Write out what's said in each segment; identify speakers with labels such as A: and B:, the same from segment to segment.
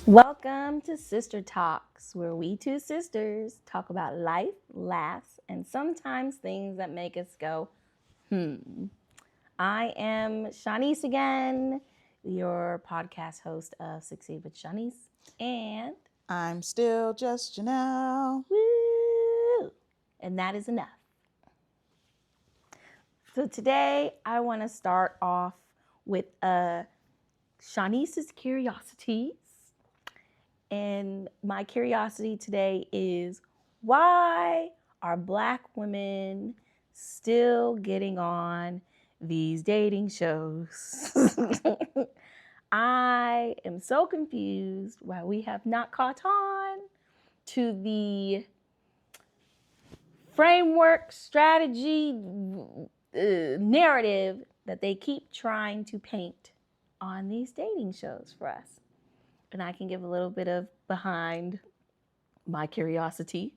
A: Welcome to Sister Talks, where we two sisters talk about life, laughs, and sometimes things that make us go, hmm. I am Shanice again, your podcast host of Succeed with Shanice. And
B: I'm still just Janelle.
A: woo! And that is enough. So today I want to start off with Shanice's curiosities. And my curiosity today is, why are Black women still getting on these dating shows? I am so confused why we have not caught on to the framework, strategy, narrative that they keep trying to paint on these dating shows for us. And I can give a little bit of behind my curiosity.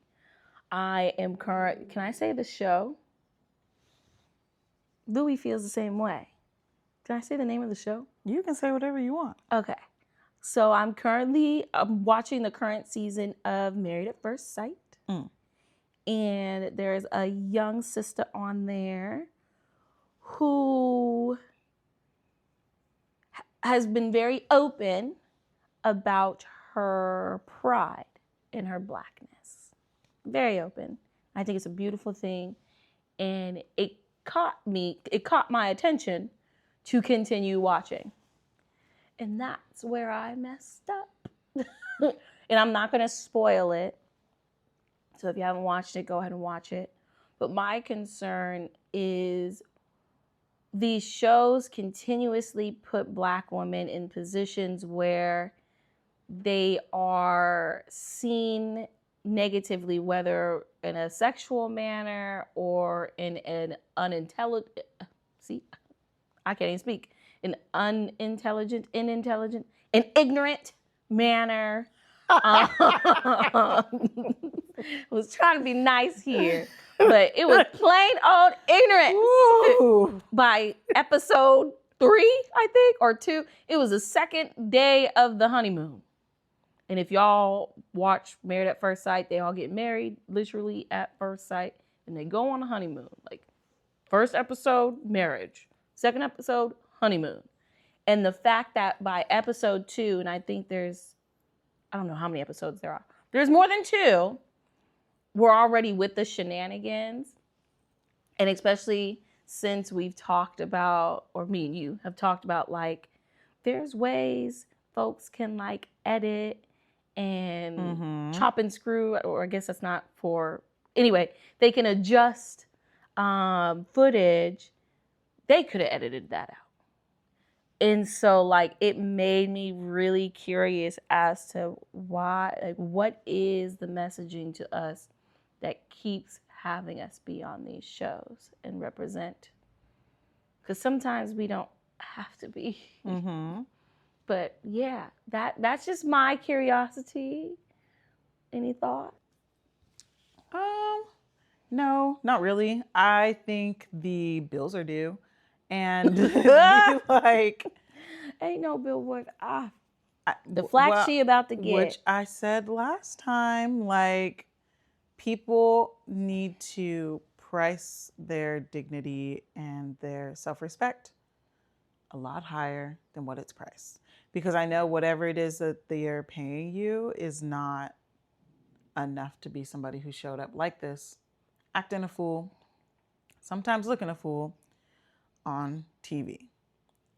A: I am current. Can I say the show? Louis feels the same way. Can I say the name of the show?
B: You can say whatever you want.
A: Okay. So I'm currently watching the current season of Married at First Sight. And there's a young sister on there who has been very open about her pride in her Blackness. Very open. I think it's a beautiful thing. And it caught my attention to continue watching. And that's where I messed up. And I'm not going to spoil it. So if you haven't watched it, go ahead and watch it. But my concern is these shows continuously put Black women in positions where they are seen negatively, whether in a sexual manner or in an unintelligent, I can't even speak, an an ignorant manner. I was trying to be nice here, but it was plain old ignorance. By episode 3, I think, or 2, it was the second day of the honeymoon. And if y'all watch Married at First Sight, they all get married literally at first sight, and they go on a honeymoon. Like, first episode, marriage. Second episode, honeymoon. And the fact that by episode 2, and I think I don't know how many episodes there are. There's more than 2. We're already with the shenanigans. And especially since we've talked about, or me and you have talked about, like, there's ways folks can, like, edit and chop and screw, or I guess that's not for, anyway, they can adjust footage. They could have edited that out. And so, like, it made me really curious as to why, like, what is the messaging to us that keeps having us be on these shows and represent? Because sometimes we don't have to be. But yeah, that's just my curiosity. Any thought?
B: No, not really. I think the bills are due. And like,
A: ain't no billboard. The flack she about to get.
B: Which I said last time, like, people need to price their dignity and their self-respect a lot higher than what it's priced. Because I know whatever it is that they're paying you is not enough to be somebody who showed up like this, acting a fool, sometimes looking a fool on TV.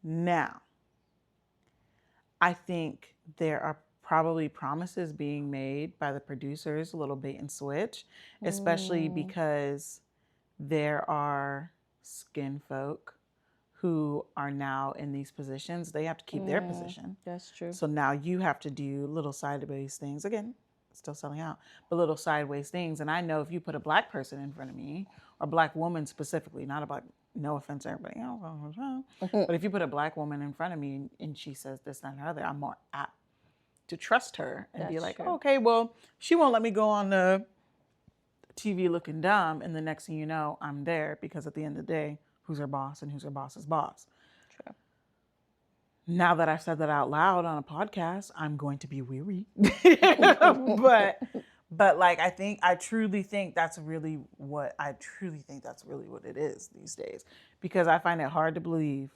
B: Now, I think there are probably promises being made by the producers, a little bait and switch, especially because there are skin folk who are now in these positions. They have to keep their position.
A: That's true.
B: So now you have to do little sideways things. Again, still selling out, but little sideways things. And I know if you put a Black person in front of me, or Black woman specifically, not a Black, no offense to everybody else, but if you put a Black woman in front of me and she says this, that, and the other, I'm more apt to trust her and be like, oh, okay, well, she won't let me go on the TV looking dumb, and the next thing you know, I'm there, because at the end of the day, who's her boss and who's her boss's boss?
A: True.
B: now that I've said that out loud on a podcast, I'm going to be weary. but like I truly think that's really what it is these days, because I find it hard to believe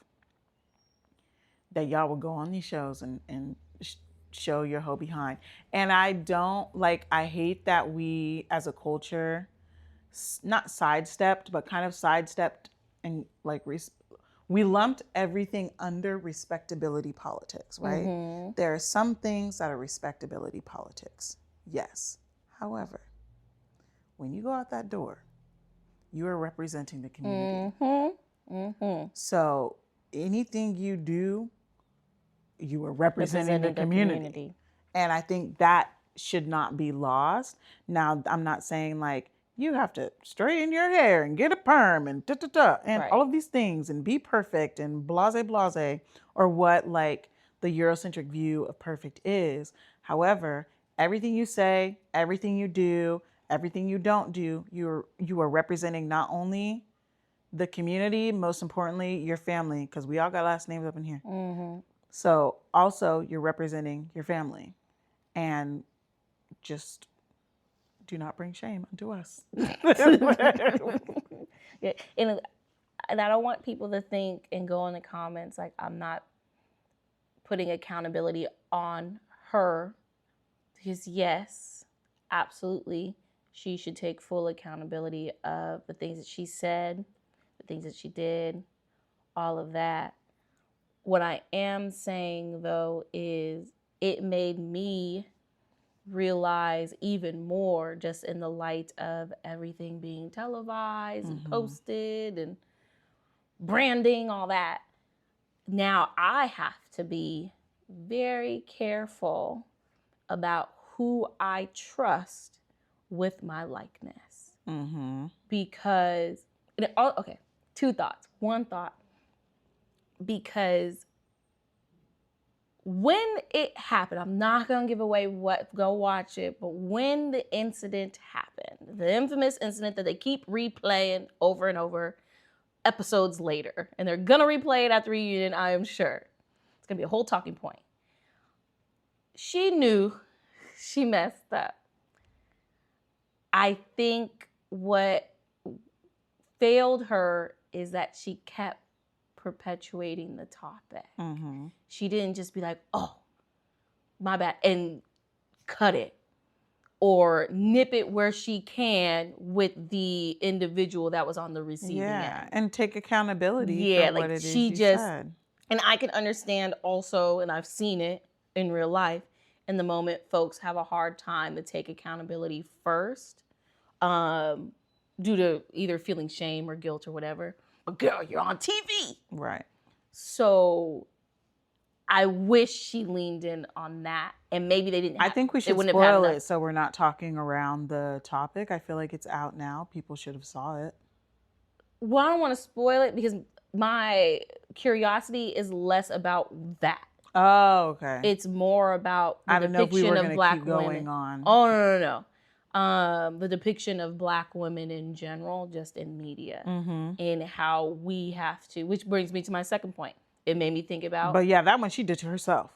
B: that y'all will go on these shows and show your whole behind. And I hate that we as a culture not sidestepped, but kind of sidestepped and like we lumped everything under respectability politics, right?
A: Mm-hmm.
B: There are some things that are respectability politics, yes. However, when you go out that door, you are representing the community.
A: Mm-hmm. Mm-hmm.
B: So anything you do, you are representing the community. And I think that should not be lost. Now, I'm not saying like you have to straighten your hair and get a perm and and all of these things and be perfect and blase, or what like the Eurocentric view of perfect is. However, everything you say, everything you do, everything you don't do, you are representing not only the community, most importantly, your family, because we all got last names up in here.
A: Mm-hmm.
B: So also you're representing your family, and just do not bring shame unto us.
A: Yeah, and I don't want people to think and go in the comments like I'm not putting accountability on her, because yes, absolutely, she should take full accountability of the things that she said, the things that she did, all of that. What I am saying though is it made me realize even more, just in the light of everything being televised and posted and branding, all that. Now I have to be very careful about who I trust with my likeness. Because, okay, two thoughts. One thought, because when it happened, I'm not going to give away what, go watch it, but when the incident happened, the infamous incident that they keep replaying over and over episodes later, and they're going to replay it at the reunion, I am sure. It's going to be a whole talking point. She knew she messed up. I think what failed her is that she kept perpetuating the topic. She didn't just be like, oh, my bad, and cut it or nip it where she can with the individual that was on the receiving end.
B: And take accountability for what it is
A: she
B: you
A: just
B: said.
A: And I can understand also, and I've seen it in real life, in the moment folks have a hard time to take accountability first, due to either feeling shame or guilt or whatever. But girl, you're on TV.
B: Right.
A: So I wish she leaned in on that, and maybe they didn't.
B: I think we should spoil it so we're not talking around the topic. I feel like it's out now. People should have saw it.
A: Well, I don't want to spoil it because my curiosity is less about that.
B: Oh, okay.
A: It's more about the depiction of Black women. Oh, no. The depiction of Black women in general, just in media, and how we have to, which brings me to my second point. It made me think about.
B: But yeah, that one she did to herself.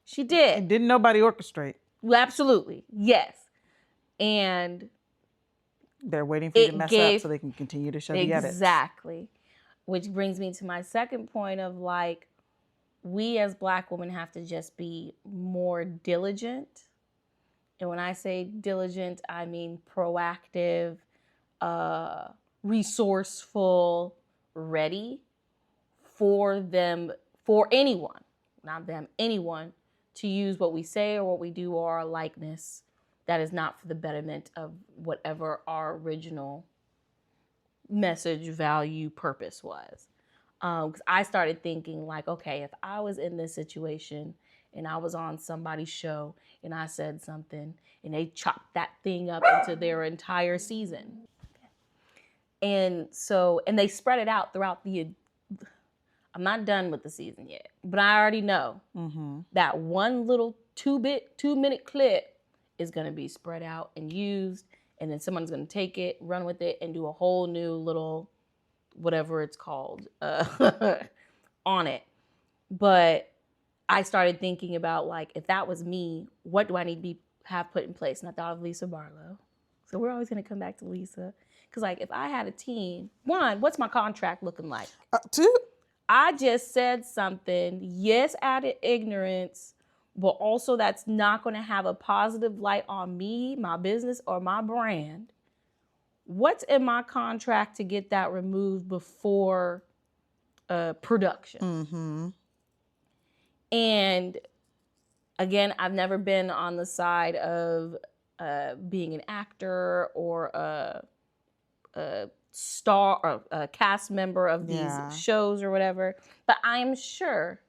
A: She did.
B: And didn't nobody orchestrate.
A: Well, absolutely. Yes. And
B: they're waiting for you to mess up so they can continue to show the edits.
A: Exactly. Which brings me to my second point of like, we as Black women have to just be more diligent. And when I say diligent, I mean proactive, resourceful, ready for them, for anyone, not them, anyone, to use what we say or what we do or our likeness that is not for the betterment of whatever our original message, value, purpose was. Because I started thinking like, okay, if I was in this situation and I was on somebody's show and I said something and they chopped that thing up into their entire season. And so, and they spread it out throughout I'm not done with the season yet, but I already know that one little 2-minute clip is going to be spread out and used, and then someone's going to take it, run with it, and do a whole new little whatever it's called on it. But I started thinking about, like, if that was me, what do I need to have put in place? And I thought of Lisa Barlow. So we're always going to come back to Lisa. Because, like, if I had a team, one, what's my contract looking like?
B: Two.
A: I just said something, yes, added ignorance, but also that's not going to have a positive light on me, my business, or my brand. What's in my contract to get that removed before production?
B: Mm-hmm.
A: And again, I've never been on the side of being an actor or a star or a cast member of these shows or whatever, but I'm sure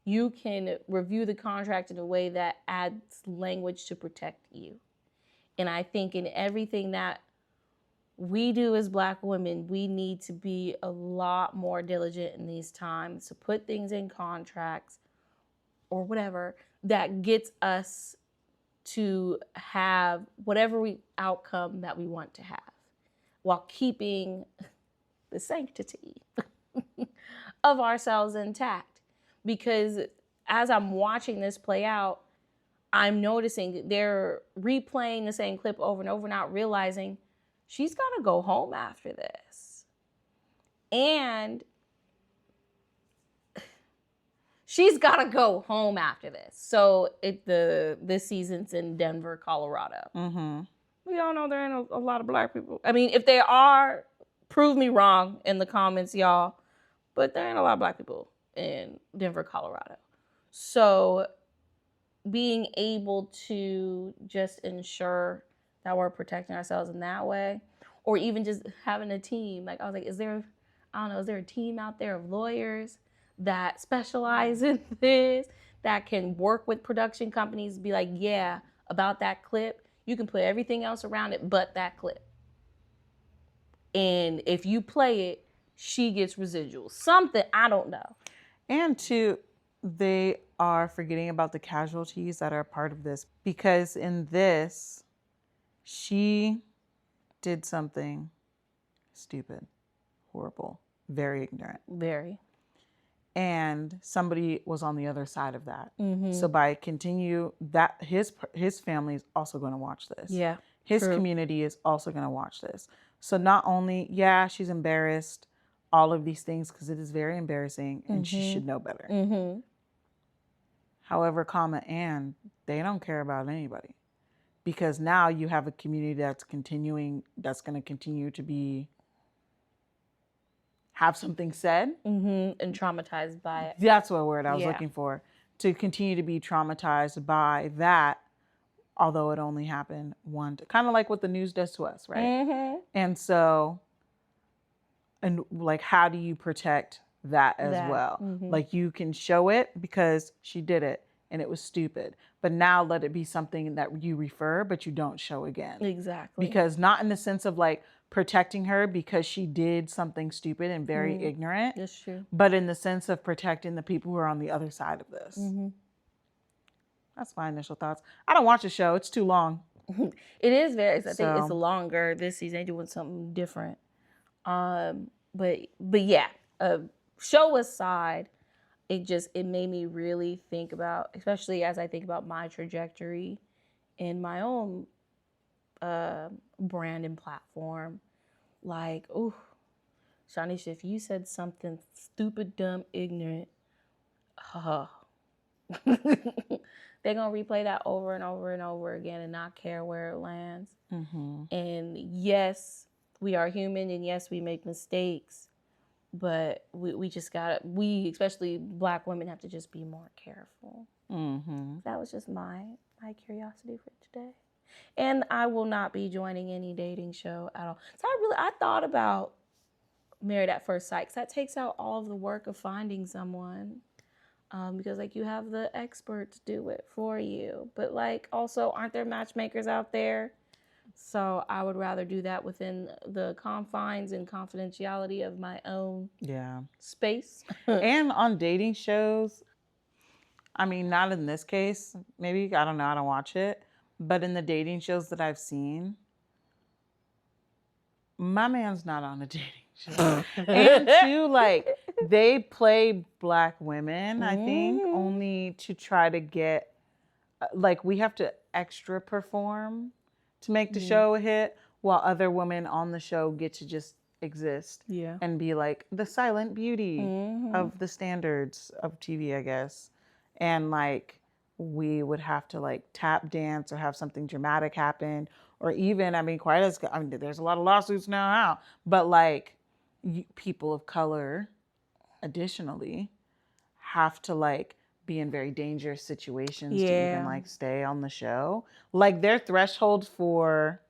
A: you can review the contract in a way that adds language to protect you. And I think in everything that we do as Black women, we need to be a lot more diligent in these times to put things in contracts or whatever that gets us to have whatever outcome that we want to have, while keeping the sanctity of ourselves intact. Because as I'm watching this play out, I'm noticing that they're replaying the same clip over and over, not realizing she's got to go home after this. And she's got to go home after this. So this season's in Denver, Colorado.
B: Mm-hmm.
A: We all know there ain't a lot of Black people. I mean, if they are, prove me wrong in the comments, y'all. But there ain't a lot of Black people in Denver, Colorado. So being able to just ensure that we're protecting ourselves in that way, or even just having a team. Like, I was like, is there a team out there of lawyers that specialize in this, that can work with production companies, be like, yeah, about that clip, you can put everything else around it but that clip. And if you play it, she gets residuals. Something, I don't know.
B: And two, they are forgetting about the casualties that are part of this. Because in this, she did something stupid, horrible, very ignorant.
A: Very.
B: And somebody was on the other side of that.
A: Mm-hmm.
B: So by continue that, his family is also going to watch this.
A: Yeah.
B: His
A: true.
B: community is also going to watch this. So not only, yeah, she's embarrassed, all of these things, because it is very embarrassing, and she should know better.
A: Mm-hmm.
B: However, and they don't care about anybody, because now you have a community that's going to continue to have something said.
A: Mm-hmm. And traumatized by it.
B: That's what word I was looking for. To continue to be traumatized by that, although it only happened one, kind of like what the news does to us, right?
A: Mm-hmm.
B: And so, and like, how do you protect that as well?
A: Mm-hmm.
B: Like, you can show it because she did it and it was stupid, but now let it be something that you refer, but you don't show again.
A: Exactly.
B: Because not in the sense of like protecting her because she did something stupid and very ignorant.
A: That's true.
B: But in the sense of protecting the people who are on the other side of this.
A: Mm-hmm.
B: That's my initial thoughts. I don't watch the show. It's too long.
A: It is very, I think it's longer this season. They're doing something different. But yeah, show aside, it made me really think about, especially as I think about my trajectory in my own brand and platform. Like, ooh, Shanice, if you said something stupid, dumb, ignorant, they're going to replay that over and over and over again and not care where it lands.
B: Mm-hmm.
A: And yes, we are human, and yes, we make mistakes, but we just especially Black women, have to just be more careful.
B: Mm-hmm.
A: That was just my curiosity for today. And I will not be joining any dating show at all. So I thought about Married at First Sight, because that takes out all of the work of finding someone. Because like you have the experts do it for you, but like also aren't there matchmakers out there? So I would rather do that within the confines and confidentiality of my own space.
B: And on dating shows, I mean, not in this case, maybe, I don't know, I don't watch it, but in the dating shows that I've seen, my man's not on a dating And two, like they play Black women, I think, only to try to get, like we have to extra perform to make the show a hit, while other women on the show get to just exist and be like the silent beauty of the standards of TV, I guess. And like we would have to like tap dance or have something dramatic happen, or even, I mean, there's a lot of lawsuits now, but like people of color, additionally, have to like be in very dangerous situations to even like stay on the show. Like their threshold for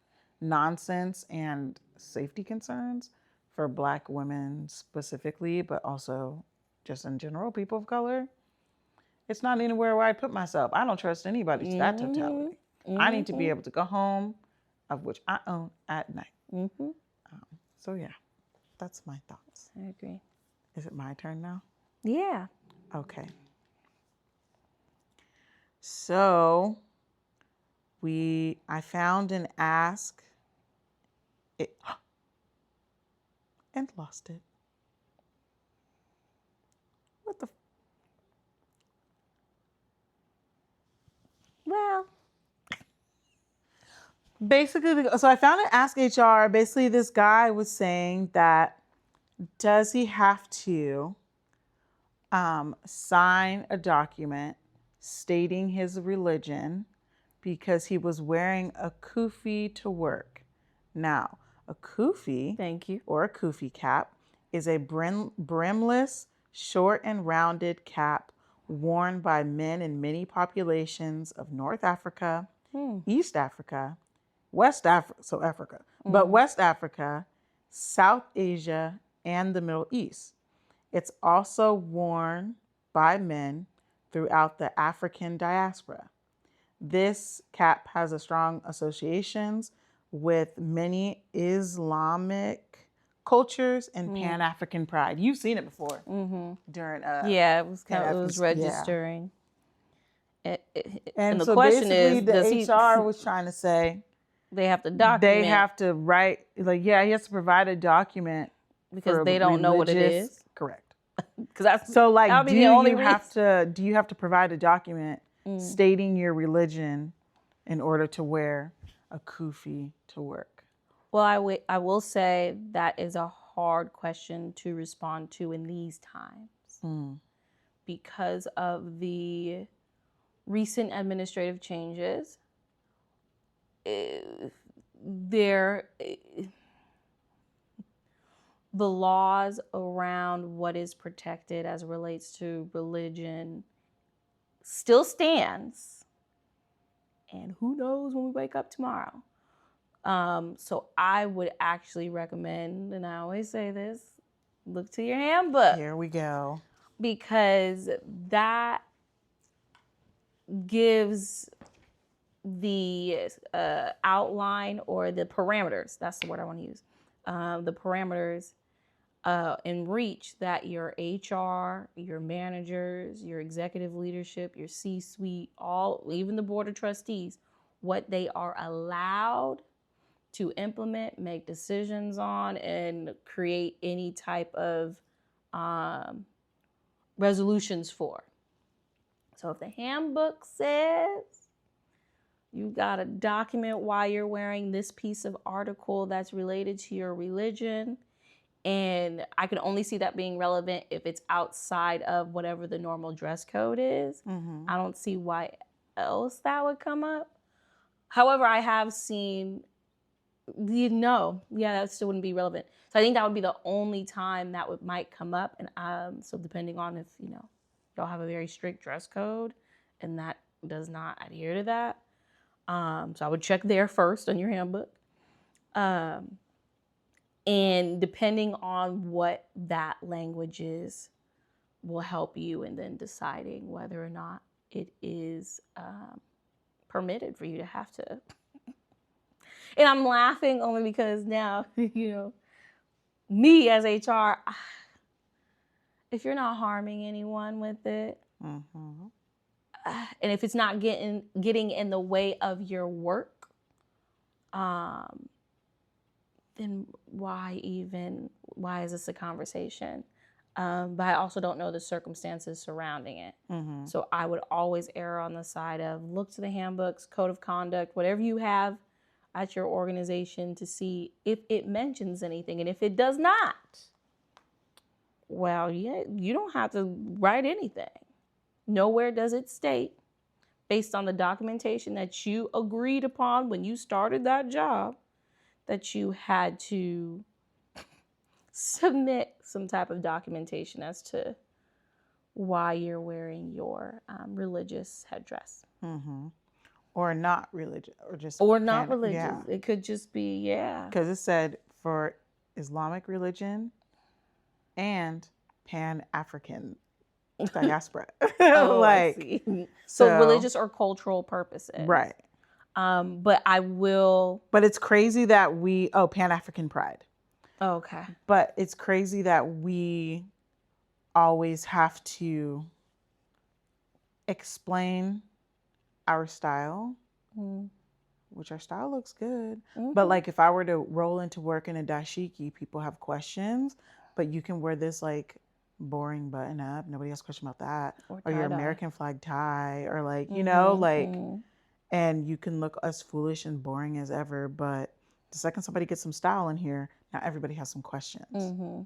B: nonsense and safety concerns for Black women specifically, but also just in general, people of color, it's not anywhere where I put myself. I don't trust anybody to that totality. I need to be able to go home, of which I own, at night. So yeah, that's my thoughts.
A: I agree.
B: Is it my turn now?
A: Yeah.
B: Okay. So I found an ask it and lost it. What the?
A: Well,
B: basically, so I found an Ask HR. Basically, this guy was saying that does he have to sign a document stating his religion because he was wearing a kufi to work. Now, a kufi,
A: thank you,
B: or a kufi cap, is a brimless, short and rounded cap worn by men in many populations of North Africa, East Africa, West Africa, but West Africa, South Asia, and the Middle East. It's also worn by men throughout the African diaspora. This cap has a strong associations with many Islamic cultures and Pan-African pride. You've seen it before during
A: it was registering.
B: Yeah. And the so question is, the HR was trying to say
A: they have to document.
B: They have to write, like, he has to provide a document
A: because they don't know what it is.
B: Correct.
A: Because that's
B: so like, do you have to provide a document stating your religion in order to wear a kufi to work?
A: Well, I will say that is a hard question to respond to in these times because of the recent administrative changes. The laws around what is protected as it relates to religion still stands. And who knows when we wake up tomorrow. So I would actually recommend, and I always say this, look to your handbook.
B: Here we go.
A: Because that gives the outline or the parameters, that's the word I want to use, the parameters in reach that your HR, your managers, your executive leadership, your C-suite, even the board of trustees, what they are allowed to implement, make decisions on, and create any type of resolutions for. So if the handbook says you got to document why you're wearing this piece of article that's related to your religion, and I can only see that being relevant if it's outside of whatever the normal dress code is. I don't see why else that would come up. However, I have seen, that still wouldn't be relevant. So I think that would be the only time that might come up. And so depending on if, y'all have a very strict dress code and that does not adhere to that. So I would check there first on your handbook. And depending on what that language is will help you in then deciding whether or not it is permitted for you to have to. And I'm laughing only because now, me as HR, if you're not harming anyone with it, and if it's not getting in the way of your work, then why is this a conversation? But I also don't know the circumstances surrounding it.
B: Mm-hmm.
A: So I would always err on the side of look to the handbooks, code of conduct, whatever you have at your organization to see if it mentions anything. And if it does not, well, yeah, you don't have to write anything. Nowhere does it state, based on the documentation that you agreed upon when you started that job, that you had to submit some type of documentation as to why you're wearing your religious headdress.
B: Mm-hmm. Or not religious, or just
A: not religious.
B: Yeah.
A: It could just be, yeah.
B: Because it said for Islamic religion and Pan-African diaspora.
A: Oh,
B: like,
A: I see. So religious or cultural purposes.
B: Right.
A: But I will.
B: But it's crazy that Pan-African pride.
A: Okay.
B: But it's crazy that we always have to explain our style, which our style looks good. But like if I were to roll into work in a dashiki, people have questions, but you can wear this like boring button up. Nobody has a question about that. Or your American flag tie, or like, you know, like, and you can look as foolish and boring as ever. But the second somebody gets some style in here, now everybody has some questions.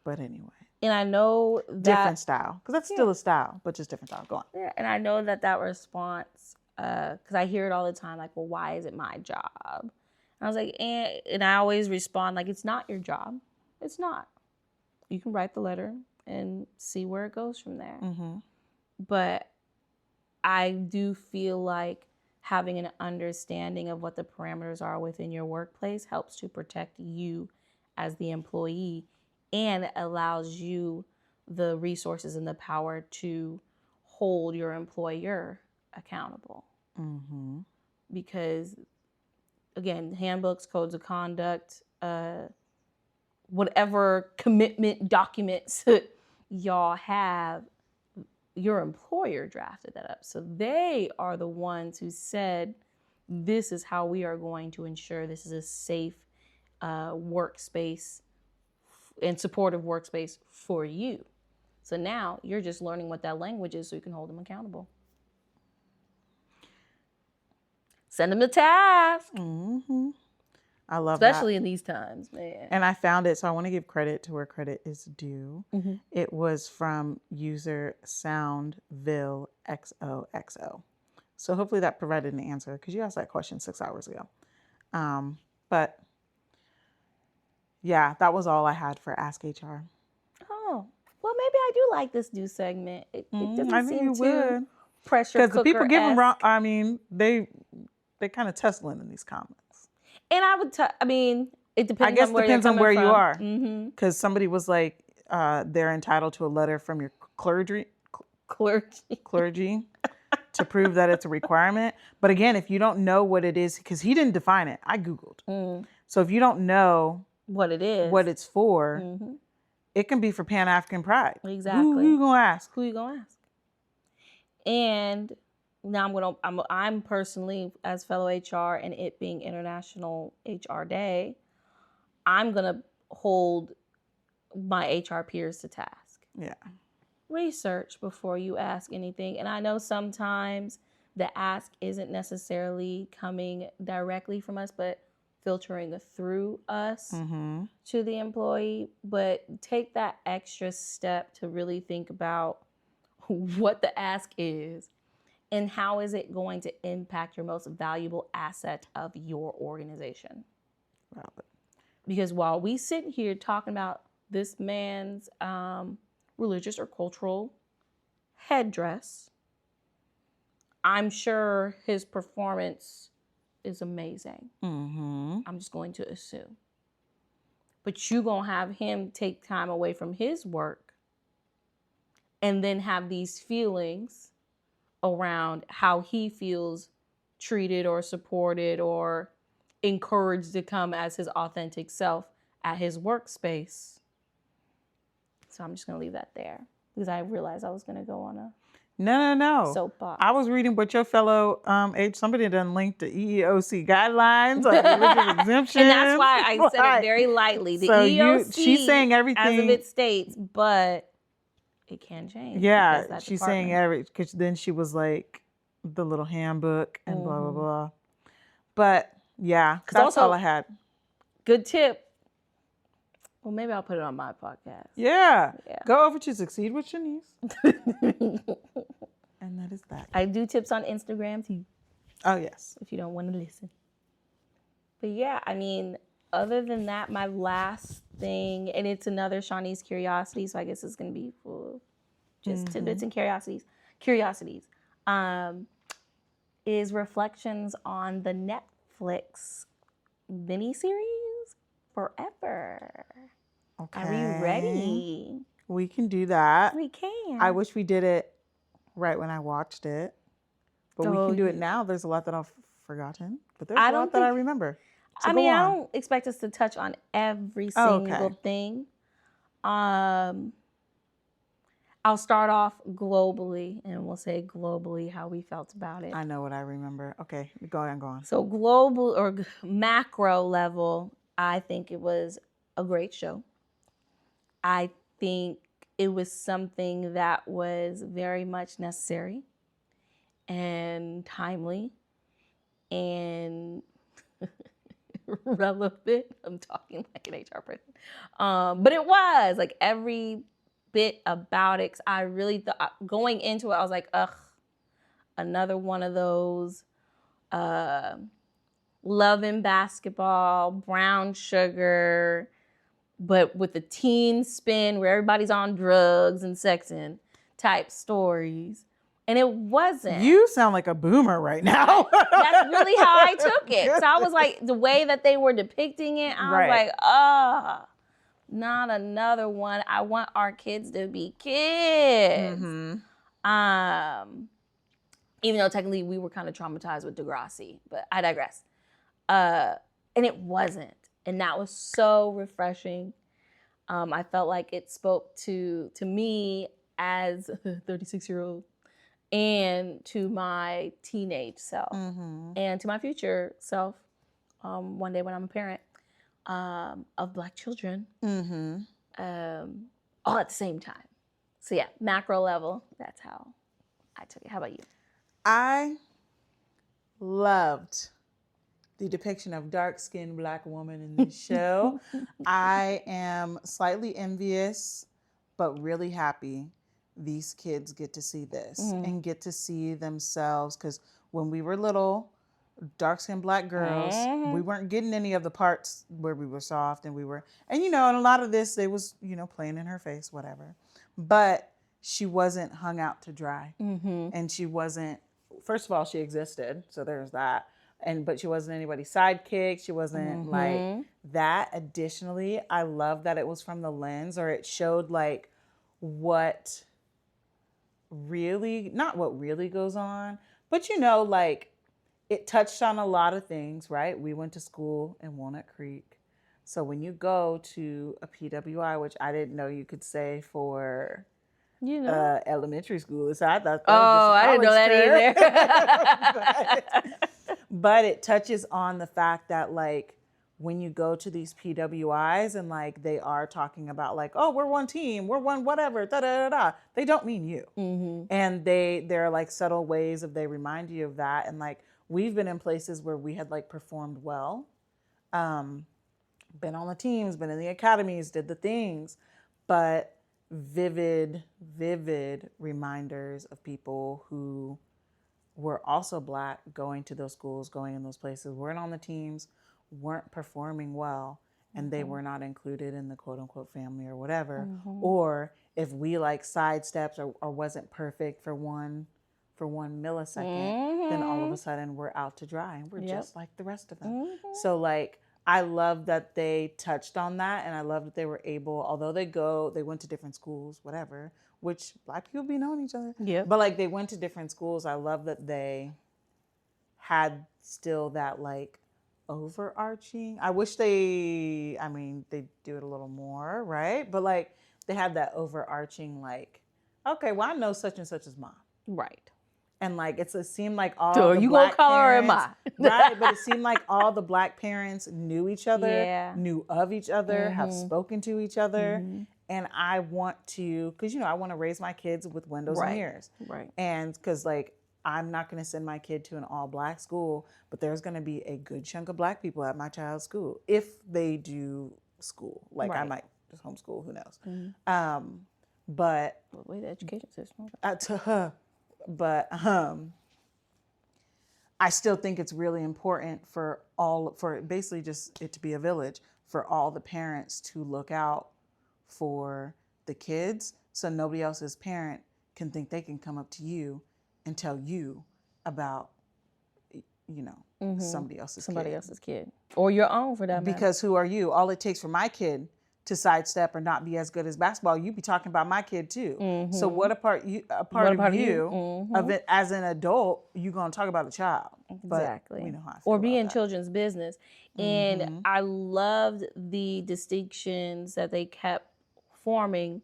B: But anyway.
A: And I know that
B: different style, because that's still a style, but just different style. Go on.
A: Yeah, and I know that response, because I hear it all the time, like, well, why is it my job? And I was like, and I always respond like, it's not your job. It's not. You can write the letter and see where it goes from there. But I do feel like having an understanding of what the parameters are within your workplace helps to protect you as the employee, and allows you the resources and the power to hold your employer accountable. Because, again, handbooks, codes of conduct, whatever commitment documents y'all have, your employer drafted that up. So they are the ones who said, this is how we are going to ensure this is a safe workspace and supportive workspace for you. So now you're just learning what that language is so you can hold them accountable. Send them the task.
B: I love
A: Especially
B: that.
A: in these times, man.
B: And I found it, so I want to give credit to where credit is due. It was from user SoundVille XOXO. So hopefully that provided an answer, because you asked that question 6 hours ago. But yeah, that was all I had for Ask HR.
A: Oh, well, maybe I do like this new segment. It doesn't seem too pressure cooker-esque.
B: Because the people give them wrong. I mean, they kind of tussling in these comments.
A: And I would, it depends.
B: I guess
A: on where
B: depends on where you are. Because somebody was like, they're entitled to a letter from your clergy to prove that it's a requirement. But again, if you don't know what it is, because he didn't define it, I Googled. So if you don't know
A: what it is,
B: what it's for, it can be for Pan-African pride.
A: Exactly.
B: Who you gonna ask?
A: Who you gonna ask? And now I'm personally, as fellow HR, and it being International HR Day, I'm gonna hold my HR peers to task.
B: Yeah.
A: Research before you ask anything. And I know sometimes the ask isn't necessarily coming directly from us, but filtering through us to the employee. But take that extra step to really think about what the ask is and how is it going to impact your most valuable asset of your organization. Because while we sit here talking about this man's religious or cultural headdress, I'm sure his performance is amazing. I'm just going to assume. But you're going to have him take time away from his work and then have these feelings around how he feels treated or supported or encouraged to come as his authentic self at his workspace. So I'm just going to leave that there because I realized I was going to go on a...
B: No.
A: Soapbox.
B: I was reading what your fellow somebody done linked to EEOC guidelines on religious exemptions.
A: And that's why I said it very lightly. The
B: So
A: EEOC,
B: she's saying everything
A: as of it states, but it can change.
B: Yeah,
A: because that
B: she's
A: department.
B: saying because then she was like the little handbook and blah blah
A: Mhm.
B: blah. But yeah,
A: 'Cause
B: that's
A: also-
B: all I had.
A: Good tip. Well, maybe I'll put it on my podcast.
B: Yeah.
A: Yeah.
B: Go over to Succeed with Shanice. And that is that.
A: I do tips on Instagram too,
B: Oh, yes.
A: if you don't want to listen. But yeah, I mean, other than that, my last thing, and it's another Shawnee's curiosity, so I guess it's gonna be full of just tidbits and curiosities, is reflections on the Netflix miniseries Forever.
B: Okay.
A: Are we ready?
B: We can do that.
A: We can.
B: I wish we did it right when I watched it. But we
A: Oh,
B: can do it
A: yeah.
B: now. There's a lot that I've forgotten. But there's
A: I
B: a
A: don't
B: lot that I
A: think-
B: remember. So
A: I
B: go
A: mean, I
B: on.
A: don't expect us to touch on every
B: Oh,
A: single
B: okay.
A: thing. I'll start off globally, and we'll say globally how we felt about it.
B: I know what I remember. Okay, go on.
A: So global or macro level, I think it was a great show. I think it was something that was very much necessary and timely and relevant. I'm talking like an HR person. But it was like every bit about it. 'Cause I really thought going into it, I was like, ugh, another one of those love and basketball, brown sugar, but with the teen spin where everybody's on drugs and sexing type stories. And it wasn't.
B: You sound like a boomer right now.
A: That's really how I took it. So I was like, the way that they were depicting it, I was like, not another one. I want our kids to be kids. Even though technically we were kind of traumatized with Degrassi, but I digress. And it wasn't. And that was so refreshing. I felt like it spoke to me as a 36-year-old and to my teenage self and to my future self one day when I'm a parent of Black children all at the same time. So yeah, macro level, that's how I took it. How about you?
B: I loved the depiction of dark-skinned Black woman in this show. I am slightly envious, but really happy these kids get to see this and get to see themselves. Because when we were little, dark-skinned Black girls, we weren't getting any of the parts where we were soft and and a lot of this, they was, playing in her face, whatever. But she wasn't hung out to dry. And she wasn't, first of all, she existed. So there's that. But she wasn't anybody's sidekick. She wasn't like that. Additionally, I love that it was from the lens, or it showed like not what really goes on, but like it touched on a lot of things, right? We went to school in Walnut Creek. So when you go to a PWI, which I didn't know you could say for elementary school, so I thought that was just a
A: I didn't know that
B: either. But it touches on the fact that like when you go to these PWIs and like they are talking about like, oh, we're one team, we're one whatever, da da da da. They don't mean you, and there are like subtle ways they remind you of that. And like we've been in places where we had like performed well, been on the teams, been in the academies, did the things, but vivid reminders of people who were also Black, going to those schools, going in those places, weren't on the teams, weren't performing well, and they were not included in the quote unquote family or whatever. Or if we like sidesteps or wasn't perfect for one millisecond, then all of a sudden we're out to dry and we're just like the rest of them. So like I love that they touched on that, and I love that they were able, although they went to different schools, whatever, which Black people be knowing each other.
A: Yeah.
B: But like they went to different schools. I love that they had still that like overarching. I wish they do it a little more, right? But like they had that overarching like, okay, well I know such and such is mom.
A: Right.
B: And like it seemed like all
A: So
B: the
A: you
B: black
A: gonna color or am
B: parents,
A: I?
B: right? But it seemed like all the black parents knew each other,
A: Yeah.
B: knew of each other, have spoken to each other. And I want to, because I want to raise my kids with windows and
A: Right.
B: mirrors.
A: Right.
B: And because like I'm not going to send my kid to an all black school, but there's going to be a good chunk of black people at my child's school if they do school. Like I
A: Right.
B: might just homeschool, who knows? But
A: Well, wait, the education system.
B: but I still think it's really important for basically just it to be a village, for all the parents to look out for the kids, so nobody else's parent can think they can come up to you and tell you about somebody else's kid.
A: Or your own, for that matter.
B: Because who are you? All it takes for my kid to sidestep or not be as good as basketball, you be talking about my kid too. So what a part of you of it as an adult, you gonna talk about a child.
A: Exactly.
B: But we know how I feel
A: or be
B: about
A: in
B: that.
A: children's business. And I loved the distinctions that they kept forming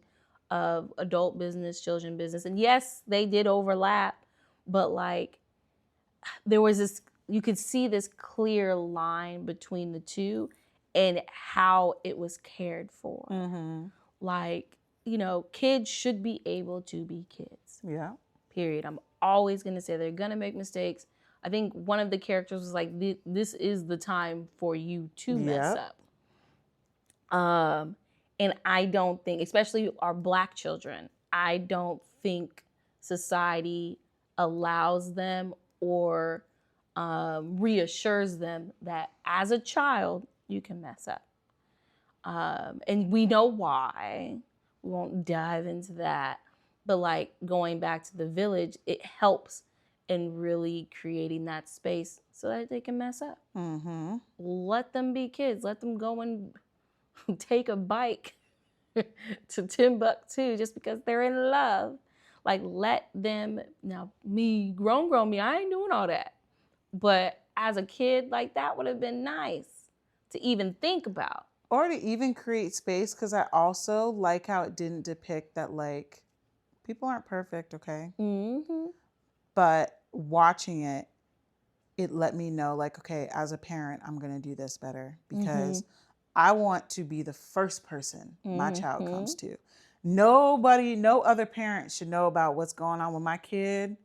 A: of adult business, children business. And yes, they did overlap, but like there was this, you could see this clear line between the two and how it was cared for. Like, kids should be able to be kids.
B: Yeah.
A: Period. I'm always going to say they're going to make mistakes. I think one of the characters was like, this is the time for you to mess up. And I don't think, especially our black children, I don't think society allows them or reassures them that as a child, you can mess up. And we know why. We won't dive into that. But like going back to the village, it helps in really creating that space so that they can mess up. Let them be kids. Let them go and take a bike to Timbuktu just because they're in love. Like let them, now me, grown me, I ain't doing all that. But as a kid, like that would have been nice to even think about.
B: Or to even create space, because I also like how it didn't depict that like people aren't perfect, okay? But watching it, it let me know like, okay, as a parent, I'm gonna do this better because I want to be the first person my child comes to. Nobody, no other parent should know about what's going on with my kid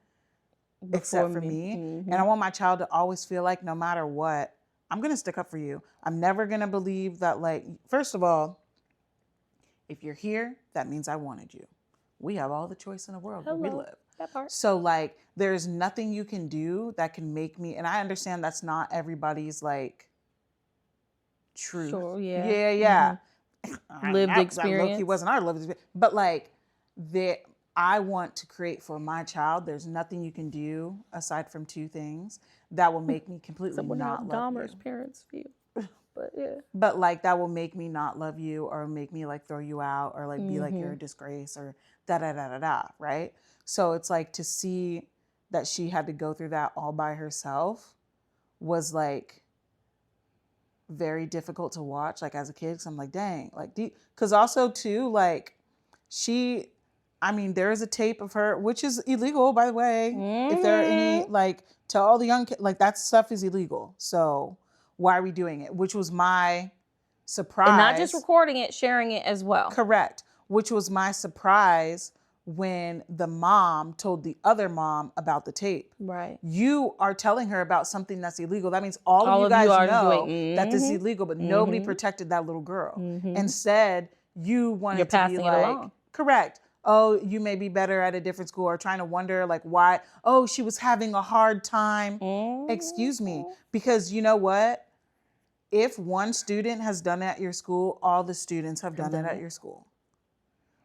B: except for me. And I want my child to always feel like no matter what, I'm going to stick up for you. I'm never going to believe that, like, first of all, if you're here, that means I wanted you. We have all the choice in the world where we live.
A: That part.
B: So, like, there's nothing you can do that can make me, and I understand that's not everybody's, like, truth.
A: Sure, yeah.
B: Yeah.
A: Lived experience.
B: He wasn't our lived experience. But, like, I want to create for my child, there's nothing you can do aside from two things that will make me completely not love you.
A: Parents feel. But yeah.
B: But like that will make me not love you or make me like throw you out or like be like you're a disgrace or da, right? So it's like to see that she had to go through that all by herself was like very difficult to watch like as a kid. Cause I'm like, dang, like, cause also too, like there is a tape of her, which is illegal, by the way. If there are any, like, to all the young kids, like, that stuff is illegal. So why are we doing it? Which was my surprise.
A: And not just recording it, sharing it as well.
B: Correct. Which was my surprise when the mom told the other mom about the tape.
A: Right.
B: You are telling her about something that's illegal. That means all of you guys know that this is illegal, but nobody protected that little girl. Instead, you wanted to be like,
A: along.
B: Correct. Oh, you may be better at a different school or trying to wonder like why, oh, she was having a hard time. Excuse me. Because you know what? If one student has done it at your school, all the students have done it at your school.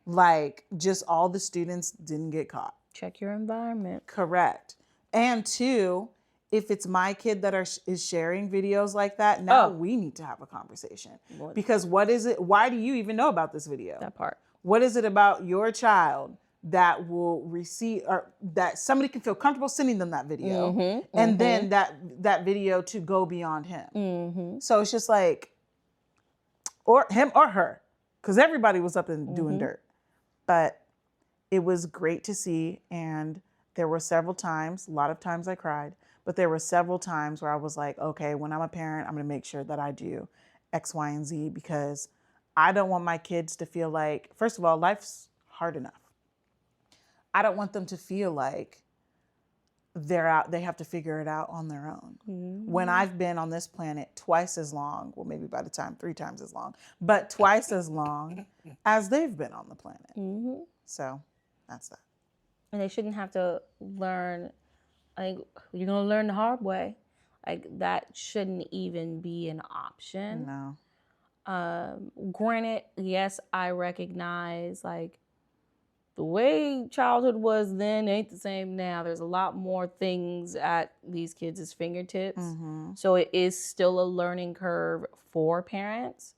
B: Like just all the students didn't get caught.
A: Check your environment.
B: Correct. And two, if it's my kid that is sharing videos like that, now we need to have a conversation. Because what is it? Why do you even know about this video?
A: That part.
B: What is it about your child that will receive or that somebody can feel comfortable sending them that video and then that video to go beyond him? So it's just like, or him or her, because everybody was up and doing dirt. But it was great to see. And there were several times, a lot of times I cried, but there were several times where I was like, okay, when I'm a parent, I'm going to make sure that I do X, Y, and Z, because I don't want my kids to feel like, first of all, life's hard enough. I don't want them to feel like they have to figure it out on their own. When I've been on this planet twice as long, well, maybe by the time 3 times as long, but twice as long as they've been on the planet. So that's that.
A: And they shouldn't have to learn, like, you're going to learn the hard way. Like, that shouldn't even be an option.
B: No.
A: Granted, yes, I recognize, like, the way childhood was then ain't the same now. There's a lot more things at these kids' fingertips. So it is still a learning curve for parents.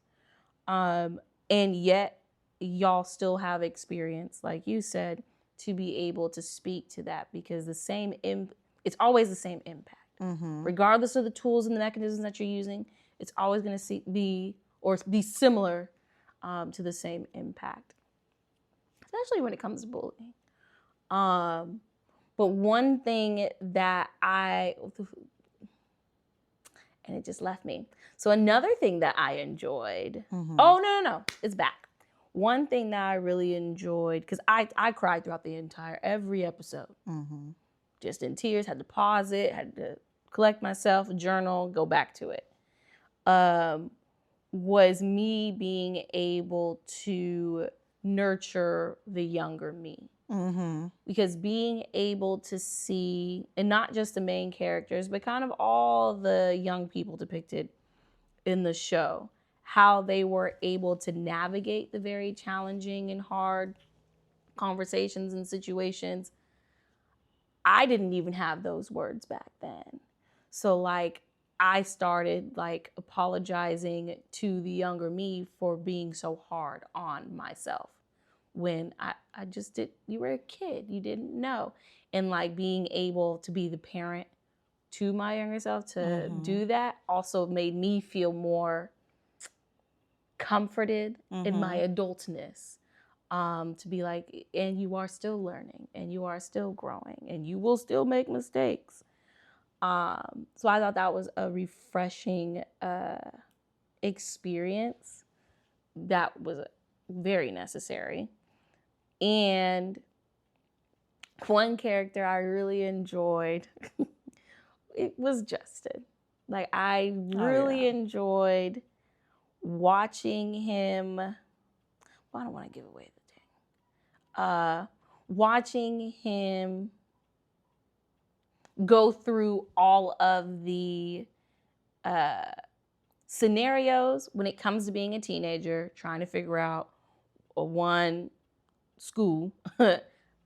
A: And yet, y'all still have experience, like you said, to be able to speak to that, because it's always the same impact. Regardless of the tools and the mechanisms that you're using, it's always going to be similar to the same impact. Especially when it comes to bullying. But one thing that and it just left me. So another thing that I enjoyed, oh, no, it's back. One thing that I really enjoyed, because I cried throughout every episode. Just in tears, had to pause it, had to collect myself, journal, go back to it. Was me being able to nurture the younger me. Because being able to see, and not just the main characters, but kind of all the young people depicted in the show, how they were able to navigate the very challenging and hard conversations and situations. I didn't even have those words back then. So like, I started like apologizing to the younger me for being so hard on myself when I just did. You were a kid, you didn't know. And like being able to be the parent to my younger self to do that also made me feel more comforted in my adultness. To be like, and you are still learning, and you are still growing, and you will still make mistakes. So I thought that was a refreshing experience that was very necessary. And one character I really enjoyed, it was Justin. Like, I really enjoyed watching him. Well, I don't want to give away the thing. Watching him go through all of the scenarios when it comes to being a teenager, trying to figure out school,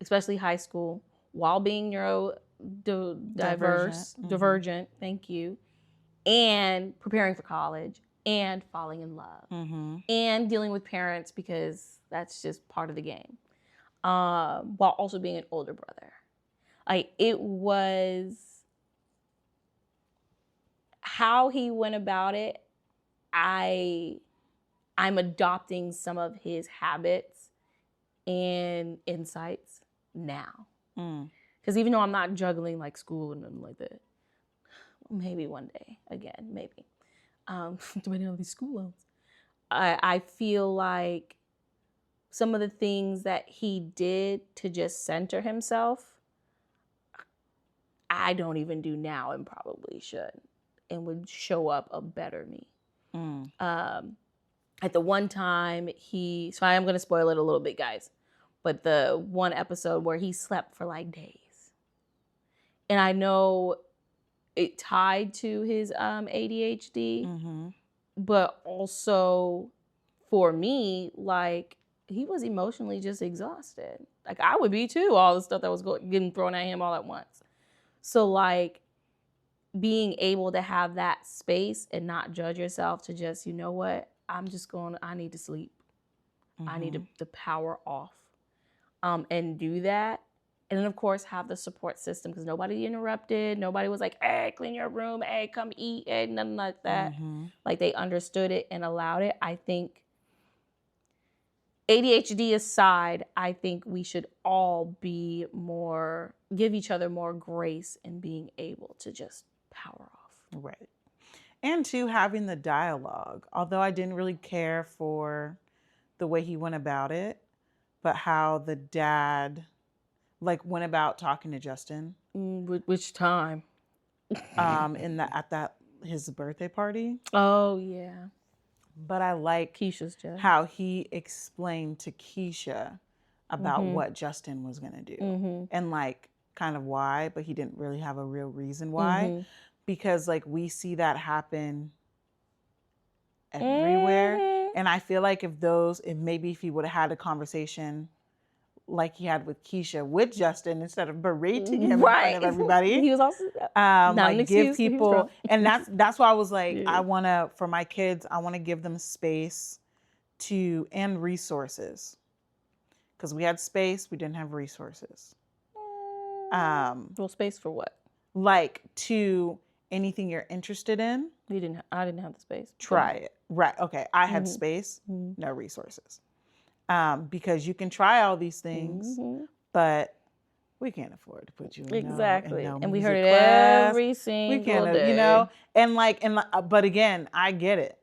A: especially high school, while being divergent, thank you, and preparing for college, and falling in love, and dealing with parents, because that's just part of the game, while also being an older brother. Like, it was how he went about it. I'm adopting some of his habits and insights now. Because even though I'm not juggling like school and nothing like that, maybe one day, again, maybe. Depending on these school loans. I feel like some of the things that he did to just center himself, I don't even do now and probably should, and would show up a better me. At the one time so I am going to spoil it a little bit, guys, but the one episode where he slept for like days. And I know it tied to his ADHD, but also for me, like, he was emotionally just exhausted. Like, I would be too, all the stuff that was getting thrown at him all at once. So like, being able to have that space and not judge yourself, to just, you know what, I need to sleep. I need to power off, and do that. And then of course have the support system, because nobody interrupted. Nobody was like, hey, clean your room, hey, come eat, hey, nothing like that. Like, they understood it and allowed it. I think ADHD aside, I think we should all give each other more grace in being able to just power off.
B: Right. And two, having the dialogue. Although I didn't really care for the way he went about it, but how the dad went about talking to Justin.
A: Which time?
B: At his birthday party.
A: Oh yeah.
B: But I like
A: Keisha's dad.
B: how he explained to Keisha about what Justin was gonna do and kind of why, but he didn't really have a real reason why. Because we see that happen everywhere. And I feel like if he would have had a conversation like he had with Keisha with Justin instead of berating him in front of everybody.
A: He was also
B: give people, and that's why I was like, I want to, for my kids, I want to give them space and resources, because we had space, we didn't have resources.
A: Well, space for what?
B: To anything you're interested in.
A: I didn't have the space.
B: Try it. Right. Okay. I had space, no resources. Because you can try all these things, but we can't afford to put you in
A: exactly.
B: no
A: and we heard it
B: class.
A: Every single
B: we can't,
A: day.
B: But again, I get it.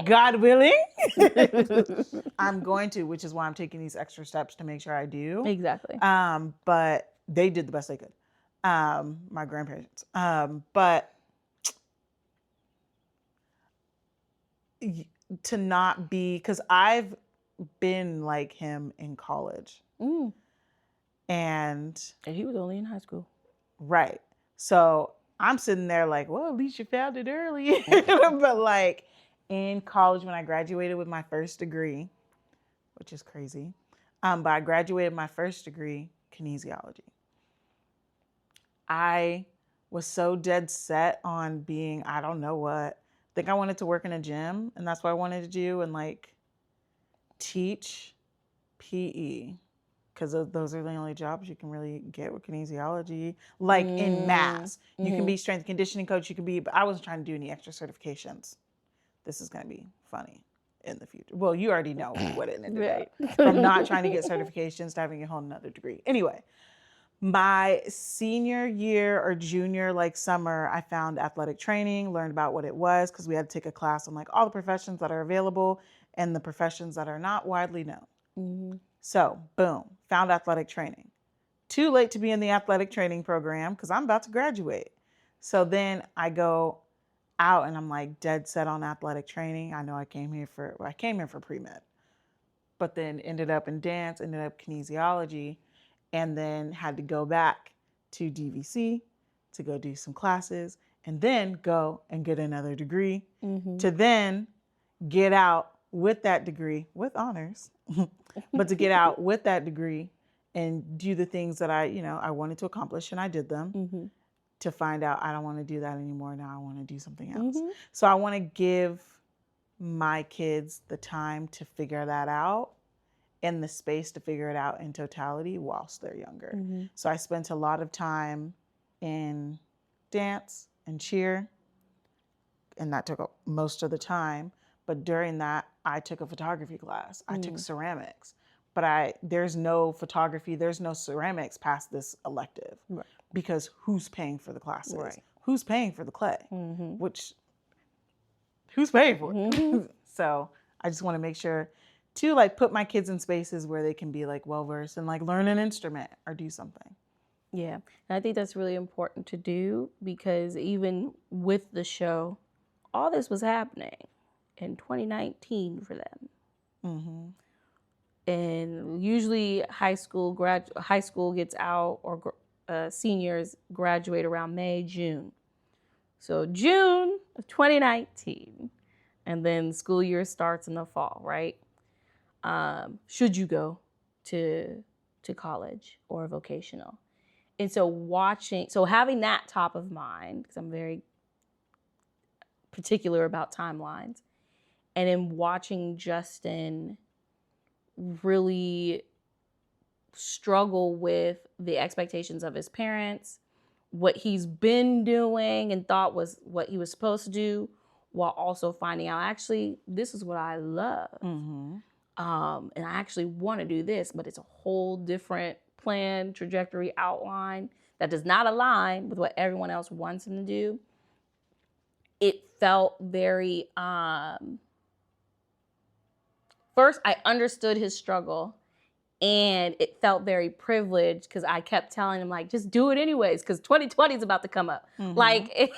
B: God willing, I'm going to, which is why I'm taking these extra steps to make sure I do.
A: Exactly.
B: But they did the best they could. My grandparents. But to not be, because I've been like him in college. And
A: he was only in high school.
B: Right. So I'm sitting there like, well, at least you found it early. But in college, when I graduated with my first degree, which is crazy, but I graduated my first degree, kinesiology. I was so dead set on being, I don't know what, I think I wanted to work in a gym, and that's what I wanted to do, and teach PE, because those are the only jobs you can really get with kinesiology, in mass. You can be strength conditioning coach, but I wasn't trying to do any extra certifications. This is going to be funny in the future. Well, you already know what it ended up. From not trying to get certifications to having a whole nother degree. Anyway, my senior year or junior summer, I found athletic training, learned about what it was, because we had to take a class on all the professions that are available and the professions that are not widely known. So boom, found athletic training. Too late to be in the athletic training program because I'm about to graduate. So then I go out and I'm dead set on athletic training. I know I came here for pre-med, but then ended up in dance, ended up kinesiology, and then had to go back to DVC to go do some classes, and then go and get another degree to then get out with that degree with honors, but to get out with that degree and do the things that I wanted to accomplish, and I did them. To find out I don't want to do that anymore. Now I want to do something else. So I want to give my kids the time to figure that out and the space to figure it out in totality whilst they're younger. So I spent a lot of time in dance and cheer, and that took up most of the time. But during that, I took a photography class. I took ceramics. But there's no photography, there's no ceramics past this elective. Right. Because who's paying for the classes? Right. Who's paying for the clay? Who's paying for it? So I just want to make sure to put my kids in spaces where they can be well-versed and learn an instrument or do something.
A: Yeah, and I think that's really important to do, because even with the show, all this was happening in 2019 for them. And usually high school gets out, or seniors graduate around May, June. So June of 2019, and then school year starts in the fall, right? Should you go to college or vocational? And so having that top of mind, because I'm very particular about timelines, and in watching Justin really struggle with the expectations of his parents, what he's been doing and thought was what he was supposed to do, while also finding out, actually, this is what I love.
B: Mm-hmm.
A: And I actually want to do this, but it's a whole different plan, trajectory, outline that does not align with what everyone else wants him to do. It felt very, first I understood his struggle, and it felt very privileged because I kept telling him, like, just do it anyways, because 2020 is about to come up.
B: Mm-hmm.
A: Like,